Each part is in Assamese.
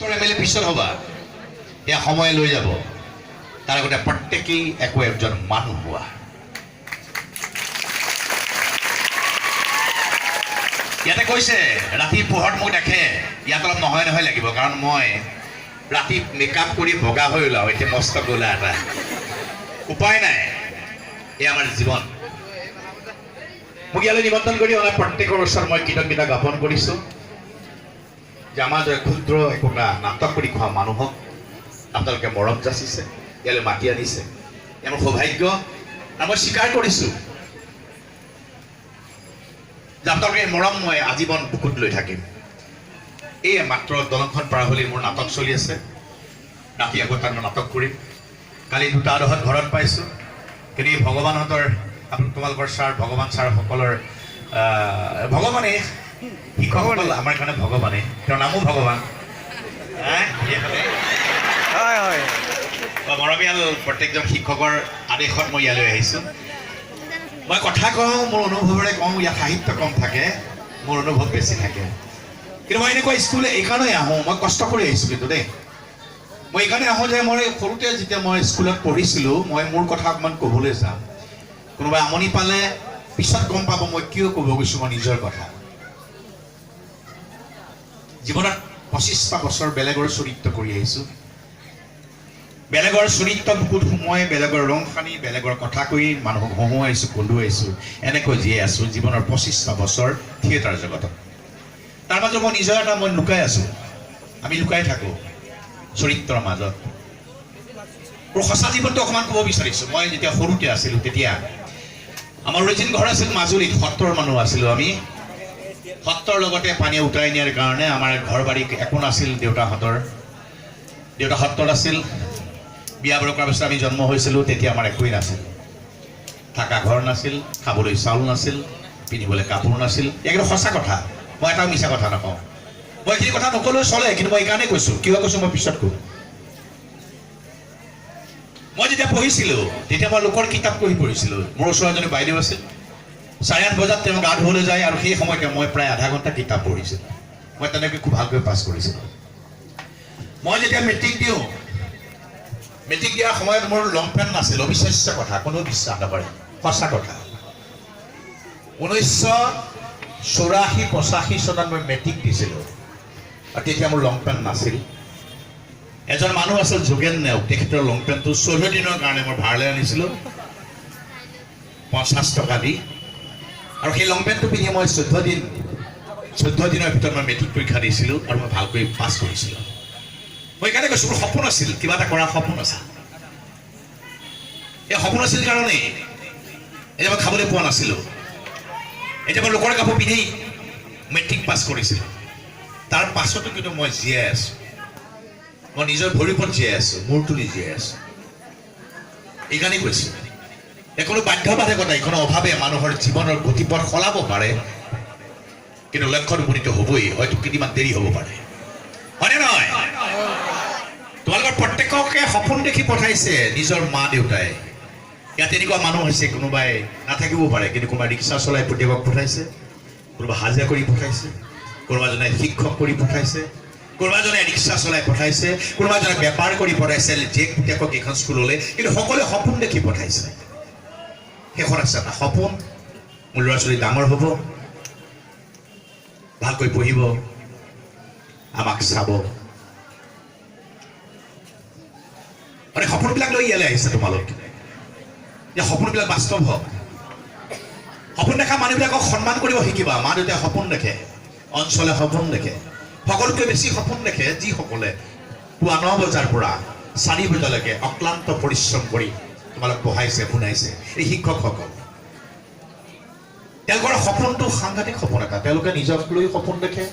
এমএলএ পিছত হবা এয়া সময় লৈ যাব তাৰ আগতে প্ৰত্যেকেই একো একজন মানুহ হোৱা ইয়াতে কৈছে ৰাতি পোহৰত মোক দেখে ইয়াত অলপ নহয় নহয় লাগিব কাৰণ মই ৰাতি মেকআপ কৰি ভগা হৈ ওলাও এতিয়া মস্ত গোলা এটা উপায় নাই এই আমাৰ জীৱন মোক ইয়ালৈ নিমন্ত্ৰণ কৰি অনা প্ৰত্যেকৰ ওচৰত মই কৃতজ্ঞতা জ্ঞাপন কৰিছোঁ যে আমাৰ দৰে ক্ষুদ্ৰ একোটা নাটক কৰি খোৱা মানুহক আপোনালোকে মৰম যাচিছে ইয়ালৈ মাতি আনিছে আমাৰ সৌভাগ্য আৰু মই স্বীকাৰ কৰিছোঁ যে আপোনালোকে মৰম মই আজীৱন বুকুত লৈ থাকিম এই মাত্ৰ দলংখন পাৰ হ'লে মোৰ নাটক চলি আছে ৰাতি আকৌ তাত মই নাটক কৰিম কালি 2:10 ঘৰত পাইছোঁ কিন্তু এই ভগৱানহঁতৰ তোমালোকৰ ছাৰ ভগৱান ছাৰসকলৰ ভগৱানে শিক্ষকসকল আমাৰ কাৰণে ভগৱানে তেওঁৰ নামো ভগৱান মৰমীয়াল প্ৰত্যেকজন শিক্ষকৰ আদেশত মই ইয়ালৈ আহিছোঁ মই কথা কওঁ মোৰ অনুভৱেৰে কওঁ ইয়াত সাহিত্য কম থাকে মোৰ অনুভৱ বেছি থাকে কিন্তু মই এনেকুৱা স্কুললৈ এইকাৰণে আহোঁ মই কষ্ট কৰি আহিছোঁ কিন্তু দেই মই এইকাৰণে আহোঁ যে মই সৰুতে যেতিয়া মই স্কুলত পঢ়িছিলোঁ মই মোৰ কথা অকণমান ক'বলৈ যাম কোনোবাই আমনি পালে পিছত গম পাব মই কিয় ক'ব গৈছোঁ মই নিজৰ কথা জীৱনত 25টা বছৰ বেলেগৰ চৰিত্ৰ কৰি আহিছোঁ বেলেগৰ চৰিত্ৰ বুকুত সোমোৱাই বেলেগৰ ৰং সানি বেলেগৰ কথা কৈ মানুহক হহুৱাইছোঁ কন্দুৱাইছোঁ এনেকৈ জীয়াই আছোঁ জীৱনৰ 25টা বছৰ থিয়েটাৰ জগতত তাৰ মাজত মই নিজৰ এটা মই লুকাই আছোঁ আমি লুকাই থাকোঁ চৰিত্ৰৰ মাজত মোৰ সঁচা জীৱনটো অকণমান ক'ব বিচাৰিছোঁ মই যেতিয়া সৰুতে আছিলোঁ তেতিয়া আমাৰ অৰিজিন ঘৰ আছিল মাজুলীত সত্ৰৰ মানুহ আছিলোঁ আমি সত্ৰৰ লগতে পানী উটাই নিয়াৰ কাৰণে আমাৰ ঘৰ বাৰী একো নাছিল দেউতা সত্ৰত আছিল বিয়া বাৰু কৰাৰ পিছত আমি জন্ম হৈছিলোঁ তেতিয়া আমাৰ একোৱেই নাছিল থকা ঘৰ নাছিল খাবলৈ চাউল নাছিল পিন্ধিবলৈ কাপোৰ নাছিল একদম সঁচা কথা মই এটাও মিছা কথা নকওঁ মই এইখিনি কথা নক'লেও চলে কিন্তু মই এইকাৰণে কৈছোঁ কিয় কৈছোঁ মই পিছত কওঁ মই যেতিয়া পঢ়িছিলোঁ তেতিয়া মই লোকৰ কিতাপ পঢ়িছিলোঁ মোৰ ওচৰত এজনী বাইদেউ আছিল 8:30 বজাত তেওঁ গা ধুবলৈ যায় আৰু সেই সময়তে মই প্ৰায় আধা ঘণ্টা কিতাপ পঢ়িছিলোঁ মই তেনেকৈ খুব ভালকৈ পাছ কৰিছিলোঁ মই যেতিয়া মেট্ৰিক দিয়াৰ সময়ত মোৰ লং পেণ্ট নাছিল অবিশ্বাস্য কথা কোনো বিশ্বাস নকৰে সঁচা কথা 1984-85 চনত মই মেট্ৰিক দিছিলোঁ আৰু তেতিয়া মোৰ লং পেণ্ট নাছিল এজন মানুহ আছিল যোগেন নেওগ তেখেতৰ লং পেণ্টটো 14 দিনৰ কাৰণে মই ভাড়ালৈ আনিছিলোঁ 50 টকা দি আৰু সেই লং পেণ্টটো পিন্ধি মই 14 দিনৰ ভিতৰত মই মেট্ৰিক পৰীক্ষা দিছিলোঁ আৰু মই ভালকৈ পাছ কৰিছিলোঁ মই এইকাৰণে কৈছোঁ মোৰ সপোন আছিল কিবা এটা কৰাৰ সপোন আছিল এই সপোন আছিল কাৰণে এতিয়া মই খাবলৈ পোৱা নাছিলোঁ এতিয়া মই লোকৰ কাপোৰ পিন্ধি মেট্ৰিক পাছ কৰিছিলোঁ তাৰ পাছতো কিন্তু মই জীয়াই আছোঁ মই নিজৰ ভৰিৰ ওপৰত জীয়াই আছোঁ মূৰ তুলি জীয়াই আছোঁ এইকাৰণেই কৈছোঁ এই কোনো বাধ্যবাধকতা কোনো অভাৱে মানুহৰ জীৱনৰ গতিপথ সলাব পাৰে কিন্তু লক্ষ্যত উপনীত হ'বই হয়তো কেইদিনমান দেৰি হ'ব পাৰে হয়নে নহয় তোমালোকৰ প্ৰত্যেককে সপোন দেখি পঠাইছে নিজৰ মা দেউতাই ইয়াত এনেকুৱা মানুহ হৈছে কোনোবাই নাথাকিব পাৰে কিন্তু কোনোবাই ৰিক্সা চলাই পুতেকক পঠাইছে কোনোবাই হাজিৰা কৰি পঠাইছে কোনোবাজনে শিক্ষক কৰি পঠাইছে কোনোবাজনে ৰিক্সা চলাই পঠাইছে কোনোবাজনে বেপাৰ কৰি পঠাইছে যে পুতেকক এইখন স্কুললৈ কিন্তু সকলোৱে সপোন দেখি পঠাইছে সেইখন আছে এটা সপোন মোৰ ল'ৰা ছোৱালী ডাঙৰ হ'ব ভালকৈ পঢ়িব আমাক চাব মানে সপোনবিলাক লৈ ইয়ালৈ আহিছে তোমালোক যে সপোনবিলাক বাস্তৱ হওক সপোন দেখা মানুহবিলাকক সন্মান কৰিব শিকিবা মা দেউতাই সপোন দেখে অঞ্চলে সপোন দেখে সকলোতকৈ বেছি সপোন দেখে যিসকলে পুৱা 9 বজাৰ পৰা 4 বজালৈকে অক্লান্ত পৰিশ্ৰম কৰি তোমালোক পঢ়াইছে শুনাইছে এই শিক্ষকসকল তেওঁলোকৰ সপোনটো সাংঘাতিক সপোন এটা তেওঁলোকে নিজক লৈ সপোন দেখে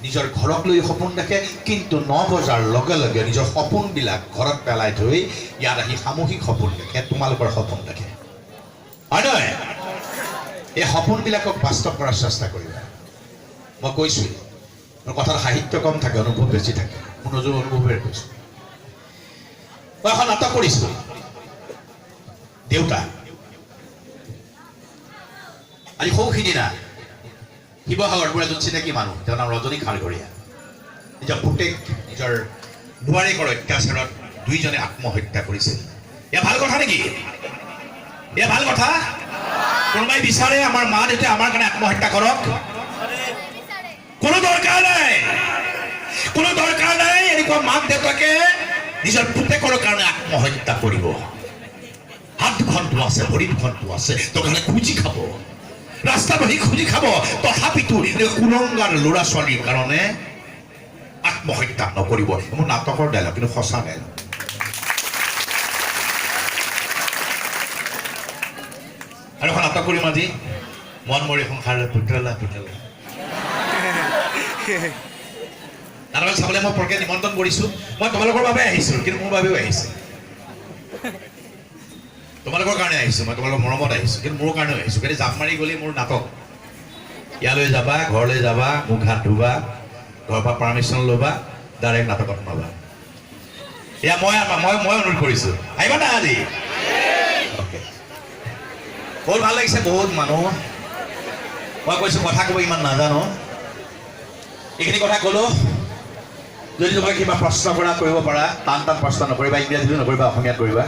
নিজৰ ঘৰক লৈ সপোন দেখে কিন্তু 9 বজাৰ লগে লগে নিজৰ সপোনবিলাক ঘৰত পেলাই থৈ ইয়াত আহি সামূহিক সপোন দেখে তোমালোকৰ সপোন দেখে হয় নহয় এই সপোনবিলাকক বাস্তৱ কৰাৰ চেষ্টা কৰিবা মই কৈছোঁ মোৰ কথাত সাহিত্য কম থাকে অনুভৱ বেছি থাকে মোৰ নজৰ অনুভৱেৰে কৈছোঁ মই এখন নাটক কৰিছোঁ দেউতা আজি সৌখিদিনা শিৱসাগৰ পৰা এজন চিনাকি মানুহ তেওঁৰ নাম ৰজনী খাৰঘৰীয়া নিজৰ পুতেক নিজৰ বোৱাৰীকৰ অত্যাচাৰত দুইজনে আত্মহত্যা কৰিছিল। এয়া ভাল কথা নেকি? এয়া ভাল কথা? কোনোবাই বিচাৰে আমাৰ মা দেউতাই আমাৰ কাৰণে আত্মহত্যা কৰক? কোনো দৰকাৰ নাই, কোনো দৰকাৰ নাই। এনেকুৱা মাক দেউতাকে নিজৰ পুতেকৰ কাৰণে আত্মহত্যা কৰিব। হাত দুখনটো আছে, ভৰি দুখনটো আছে, দোকানে খুজি খাব, ৰাস্তা বহি খুজি খাব, তথাপিতো কুলংগাৰ ল'ৰা ছোৱালীৰ কাৰণে আত্মহত্যা নকৰিব। মোৰ নাটকৰ ডাইলগ, কিন্তু সঁচা ডাইলগ। আৰু এখন নাটক কৰিম আজি, মন মৰি সংসাৰ পুতলা পুতলা। নাটক চাবলৈ মই পৰকে নিমন্ত্ৰণ কৰিছো। মই তোমালোকৰ বাবে আহিছো, কিন্তু মোৰ বাবেও আহিছে। তোমালোকৰ কাৰণে আহিছো, মই তোমালোকৰ মৰমত আহিছো, কিন্তু মোৰ কাৰণেও আহিছো। কিন্তু জাপ মাৰি গ'লে মোৰ নাটক। ইয়ালৈ যাবা, ঘৰলৈ যাবা, মুখ হাত ধুবা, ঘৰৰ পৰা পাৰ্মিশ্যন ল'বা, ডাইৰেক্ট নাটকত সোমাবা। এয়া মই অনুৰোধ কৰিছো, আহিবা না আজি? বহুত ভাল লাগিছে, বহুত মানুহ। মই কৈছো কথা ক'ব ইমান নাজানো, এইখিনি কথা ক'লো। যদি তোমাক কিবা প্ৰশ্ন কৰা কৰিব পাৰা, টান টান প্ৰশ্ন নকৰিবা, ইংৰাজীতো নকৰিবা, অসমীয়াত কৰিবা।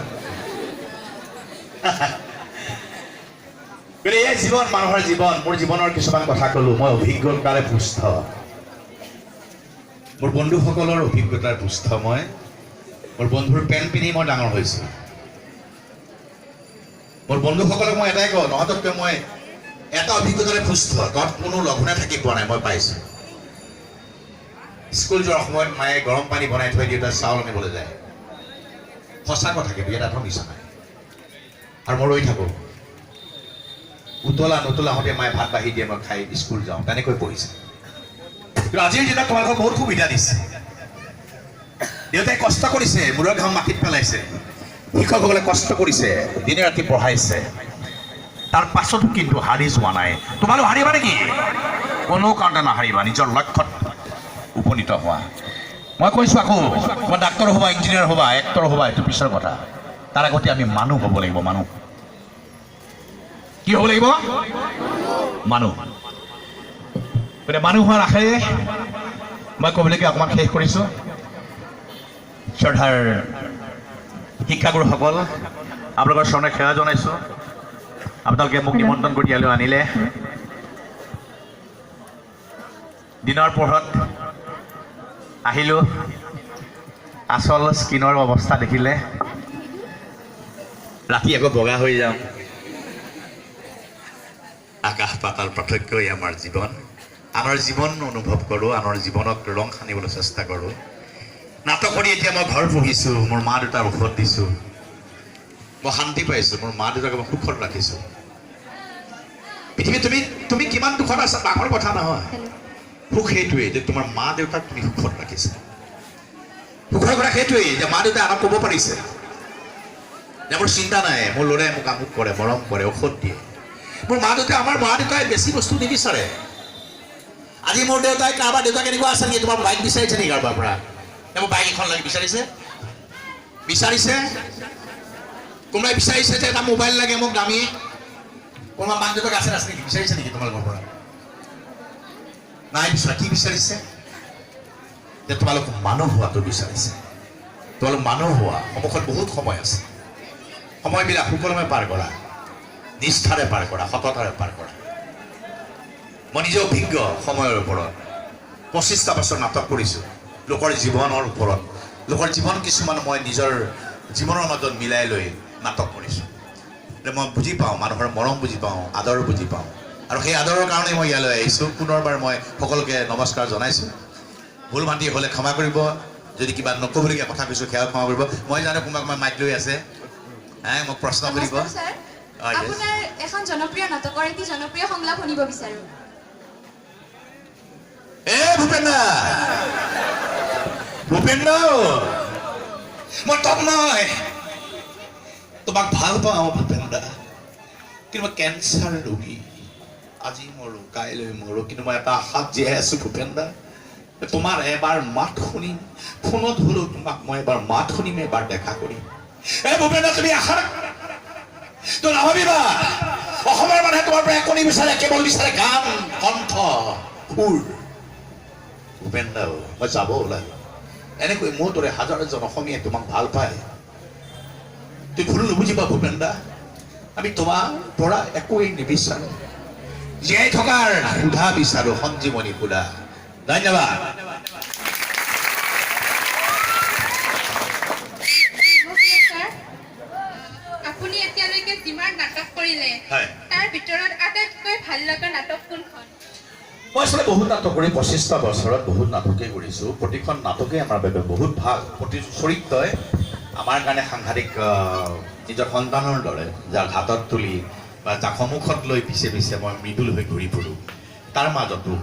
গতিকে এই জীৱন, মানুহৰ জীৱন, মোৰ জীৱনৰ কিছুমান কথা ক'লো। মই অভিজ্ঞতাৰে পুষ্ট, মোৰ বন্ধুসকলৰ অভিজ্ঞতাৰ পুষ্ট। মই মোৰ বন্ধুৰ পেন পিন্ধি মই ডাঙৰ হৈছো। মোৰ বন্ধুসকলক মই এটাই কওঁ, তহঁততকৈ মই এটা অভিজ্ঞতাৰে পুষ্ট। তহঁত কোনো লঘোণে থাকি পোৱা নাই, মই পাইছো। স্কুল যোৱাৰ সময়ত মায়ে গৰম পানী বনাই থৈ দিয়ে, তাত চাউল আনিবলৈ যায়। সঁচা কথা, কিন্তু ইয়াত এটা মিছা নাই। আৰু মই ৰৈ থাকো, উতলা নতলা হওঁতে মায়ে ভাত বাঢ়ি দিয়ে, মই খাই স্কুল যাওঁ। তেনেকৈ পঢ়িছে। কিন্তু আজিৰ দিনত তোমালোকক বহুত সুবিধা দিছে। দেউতাই কষ্ট কৰিছে, মূৰৰ ঘাম মাটিত পেলাইছে, শিক্ষকসকলে কষ্ট কৰিছে, দিনে ৰাতি পঢ়াইছে, তাৰ পাছতো কিন্তু হাৰি যোৱা নাই। তোমালোক হাৰিবা নেকি? কোনো কাৰণতে নাহাৰিবা, নিজৰ লক্ষ্যত উপনীত হোৱা। মই কৈছো আকৌ, মই ডাক্তৰ হ'বা, ইঞ্জিনিয়াৰ হ'বা, এক্টৰ হ'বা, এইটো পিছৰ কথা। তাৰ আগতে আমি মানুহ হ'ব লাগিব। মানুহ কি হ'ব লাগিব? মানুহ। গতিকে মানুহ হোৱাৰ আশাৰে মই ক'বলৈকে অকণমান শেষ কৰিছো। শ্ৰদ্ধাৰ শিক্ষাগুৰুসকল, আপোনালোকৰ চৰণে সেৱা জনাইছো। আপোনালোকে মোক নিমন্ত্ৰণ কৰি ইয়ালৈ আনিলে। দিনৰ পোহৰত আহিলো, আচল স্কিনৰ অৱস্থা দেখিলে ৰাতি আকৌ বগা হৈ যাওঁ। আকাশ পাতাল পাৰ্থক্যই আমাৰ জীৱন। আনৰ জীৱন অনুভৱ কৰোঁ, আনৰ জীৱনত ৰং সানিবলৈ চেষ্টা কৰোঁ। নাটক কৰি এতিয়া মই ঘৰ পুহিছো, মোৰ মা দেউতাৰ ঔষধ দিছো, মই শান্তি পাইছো, মোৰ মা দেউতাক মই সুখত ৰাখিছো। পৃথিৱীত তুমি কিমান দুখত আছা ডাঙৰ কথা নহয়। সুখ সেইটোৱেই যে তোমাৰ মা দেউতাক তুমি সুখত ৰাখিছা। সুখৰ কথা সেইটোৱেই যে মা দেউতাই আনক ক'ব পাৰিছে যে মোৰ চিন্তা নাই, মোৰ ল'ৰাই মোক আমোক কৰে, মৰম কৰে, ঔষধ দিয়ে। মোৰ মা দেউতাই, আমাৰ মা দেউতাই বেছি বস্তু নিবিচাৰে। আজি মোৰ দেউতাই কাৰোবাৰ দেউতাক এনেকুৱা আছে নেকি তোমাৰ বাইক বিচাৰিছে নেকি কাৰোবাৰ পৰা? মোৰ বাইক এখন লাগে বিচাৰিছে? কোনোবাই বিচাৰিছে যে এটা মোবাইল লাগে মোক দামী? কোনোবা মাক দেউতাক আছে নেকি বিচাৰিছে নেকি তোমালোকৰ পৰা? নাই বিচৰা। কি বিচাৰিছে? যে তোমালোক মানুহ হোৱাটো বিচাৰিছে। তোমালোক মানুহ হোৱা। সন্মুখত বহুত সময় আছে, সময়বিলাক সুকলমে পাৰ কৰা, নিষ্ঠাৰে পাৰ কৰা, সততাৰে পাৰ কৰা। মই নিজে অভিজ্ঞ সময়ৰ ওপৰত 25টা বছৰ নাটক কৰিছোঁ, লোকৰ জীৱনৰ ওপৰত। লোকৰ জীৱন কিছুমান মই নিজৰ জীৱনৰ মাজত মিলাই লৈ নাটক কৰিছোঁ। মই বুজি পাওঁ, মানুহৰ মৰম বুজি পাওঁ, আদৰ বুজি পাওঁ। আৰু সেই আদৰৰ কাৰণে মই ইয়ালৈ আহিছোঁ। পুনৰবাৰ মই সকলোকে নমস্কাৰ জনাইছোঁ। ভুল ভ্ৰান্তি হ'লে ক্ষমা কৰিব, যদি কিবা নক'বলগীয়া কথা কৈছোঁ সেয়াও ক্ষমা কৰিব। মই জানো কোনোবা মাইক লৈ আছে, মোক প্ৰশ্ন কৰিব। আপোনাৰ এখন জনপ্ৰিয় নাটকৰ এটি জনপ্ৰিয় সংলাপ শুনিব বিচাৰো। ভূপেন্দ্ৰ, মই তন্ময়, তোমাক ভাল পাওঁ ভূপেন্দ্ৰ, কিন্তু মই কেঞ্চাৰ ৰোগী। আজি মৰো, কাইলৈ মৰো, কিন্তু মই এটা আশাত জীয়াই আছো ভূপেন্দ্ৰ। তোমাৰ এবাৰ মাত শুনিম, ফোনত হ'লেও তোমাক মই এবাৰ মাত শুনিম, এবাৰ দেখা কৰিম। ভূপেন্দ্ৰ, তুমি আশা তো নাভাবিবা। অসমৰ মানুহে তোমাৰ পৰা একো নিবিচাৰে, কেৱল বিচাৰে গান, কণ্ঠ, সুৰ। ভূপেন্দ্ৰ, মই যাব ওলালো। এনেকৈ মোৰ দৰে হাজাৰ এজন অসমীয়াই তোমাক ভাল পায়। তুমি ভুল নুবুজিবা ভূপেন দা, আমি তোমাৰ পৰা একোৱেই নিবিচাৰো, জীয়াই থকাৰ সুধা বিচাৰো, সঞ্জীৱনী সুধা। ধন্যবাদ। আপুনি এতিয়ালৈকে যিমান নাটক কৰিলে হয়। তাৰ ভিতৰত আটাইতকৈ ভাল লগা নাটক কোনখন? মই আচলতে বহুত নাটক কৰি 25টা বছৰত বহুত নাটকেই কৰিছোঁ। প্ৰতিখন নাটকেই আমাৰ বাবে বহুত ভাল। প্ৰতিটো চৰিত্ৰই আমাৰ কাৰণে সাংঘাতিক নিজৰ সন্তানৰ দৰে, যাক হাতত তুলি বা যাক সন্মুখত লৈ পিছে পিছে মই মৃদুল হৈ ঘূৰি ফুৰোঁ। তাৰ মাজতো